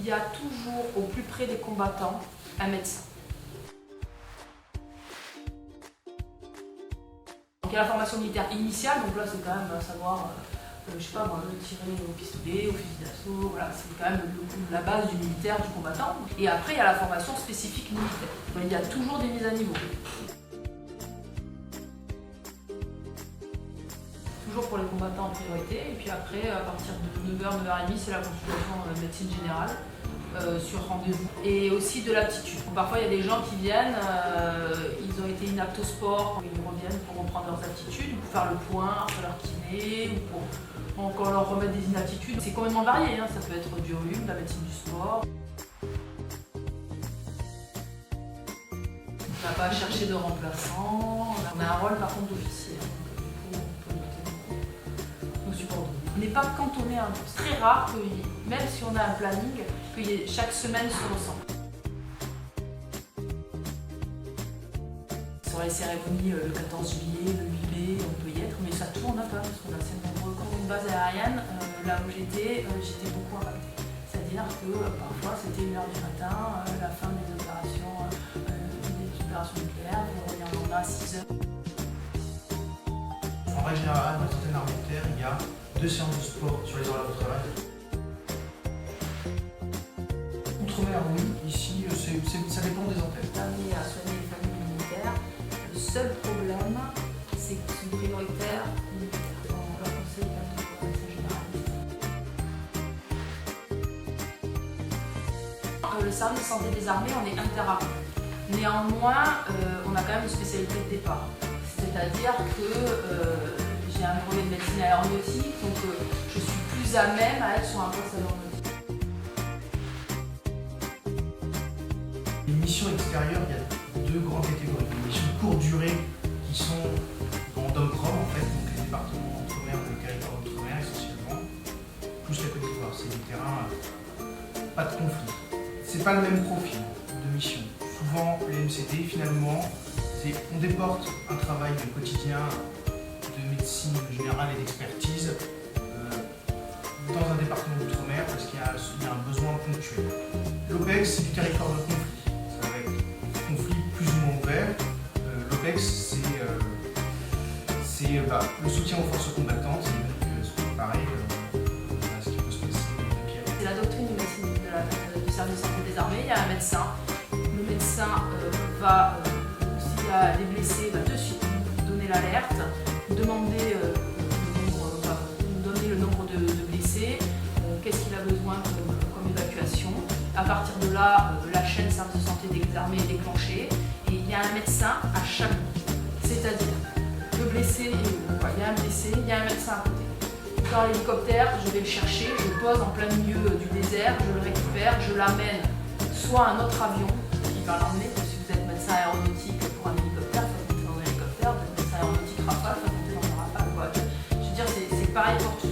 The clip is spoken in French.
y a toujours au plus près des combattants un médecin. Donc il y a la formation militaire initiale, donc là c'est quand même savoir, je sais pas moi, tirer au pistolet, au fusil d'assaut, voilà, c'est quand même la base du militaire, du combattant. Et après il y a la formation spécifique militaire. Donc, il y a toujours des mises à niveau. Toujours pour les combattants en priorité, et puis après à partir de 9h, 9h30 c'est la consultation médecine générale. Sur rendez-vous et aussi de l'aptitude. Parfois il y a des gens qui viennent, ils ont été inaptes au sport, ils reviennent pour reprendre leurs aptitudes, pour faire le point après leur kiné ou pour encore leur remettre des inaptitudes. C'est complètement varié, hein. Ça peut être du rhume, de la médecine du sport. On n'a pas à chercher de remplaçant, on a un rôle par contre d'officier. On n'est pas cantonné à un poste. C'est très rare que, même si on a un planning, qu'il y ait chaque semaine se ressemble. Sur les cérémonies, le 14 juillet, le 8 mai, on peut y être, mais ça tourne pas parce qu'on a assez nombreux. Quand on a une base aérienne, là où j'étais beaucoup impactée. C'est-à-dire que parfois c'était 1h du matin, la fin des opérations nucléaires, on revient en a à 6h. En règle générale, dans certaines armes militaires, il y a 2 séances de sport sur les horaires de travail. Outre-mer, oui, ici, ça dépend des antennes. Amené à soigner les familles militaires, le seul problème, c'est qu'ils sont prioritaires militaires. On leur conseille quand même de médecin généraliste. Le service de santé des armées, on est interarmées. Néanmoins, on a quand même une spécialité de départ. C'est-à-dire que j'ai un brevet de médecine aéronautique, donc je suis plus à même à être sur un poste aéronautique. Les missions extérieures, il y a 2 grandes catégories. Les missions de courte durée qui sont dans DOMCROM, en fait, donc les départements d'outre-mer, le territoire d'outre-mer essentiellement, plus la Côte d'Ivoire. C'est des terrains, pas de conflit. C'est pas le même profil de mission. Souvent, les MCD, finalement, on déporte un travail de quotidien de médecine générale et d'expertise dans un département d'outre-mer parce qu'il y a un besoin ponctuel. L'OPEX, c'est du territoire de conflit. Ça va être des conflits plus ou moins ouverts. L'OPEX, c'est le soutien aux forces combattantes, et donc c'est pareil à ce qui peut se passer. C'est la doctrine du service de santé des armées. Il y a un médecin. Le médecin va les blessés, va de suite donner l'alerte, demander le nombre de blessés, qu'est-ce qu'il a besoin comme évacuation. À partir de là, la chaîne service de santé des armées est déclenchée et il y a un médecin à chaque bout. C'est-à-dire, le blessé, il y a un blessé, il y a un médecin à côté. Dans l'hélicoptère, je vais le chercher, je le pose en plein milieu du désert, je le récupère, je l'amène soit à un autre avion qui va l'emmener, parce que si vous êtes médecin aéronautique pour un hélicoptère, il faut monter dans un hélicoptère, vous êtes médecin aéronautique Rafale, il faut monter dans un Rafale. Je veux dire, c'est pareil pour tout.